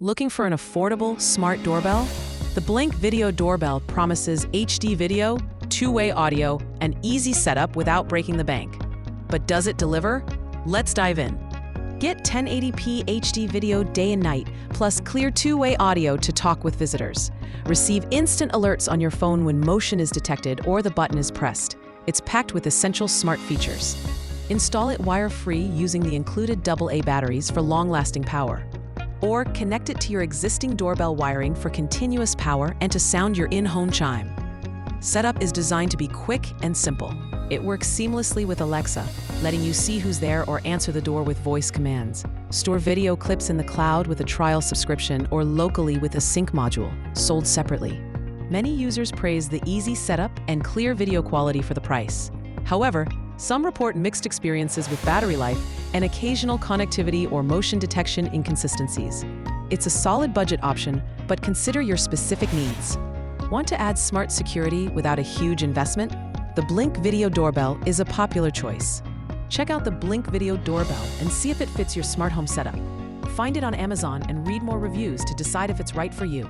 Looking for an affordable, smart doorbell? The Blink Video Doorbell promises HD video, two-way audio, and easy setup without breaking the bank. But does it deliver? Let's dive in. Get 1080p HD video day and night, plus clear two-way audio to talk with visitors. Receive instant alerts on your phone when motion is detected or the button is pressed. It's packed with essential smart features. Install it wire-free using the included AA batteries for long-lasting power. Or connect it to your existing doorbell wiring for continuous power and to sound your in-home chime. Setup is designed to be quick and simple. It works seamlessly with Alexa, letting you see who's there or answer the door with voice commands. Store video clips in the cloud with a trial subscription or locally with a sync module, sold separately. Many users praise the easy setup and clear video quality for the price. However, some report mixed experiences with battery life and occasional connectivity or motion detection inconsistencies. It's a solid budget option, but consider your specific needs. Want to add smart security without a huge investment? The Blink Video Doorbell is a popular choice. Check out the Blink Video Doorbell and see if it fits your smart home setup. Find it on Amazon and read more reviews to decide if it's right for you.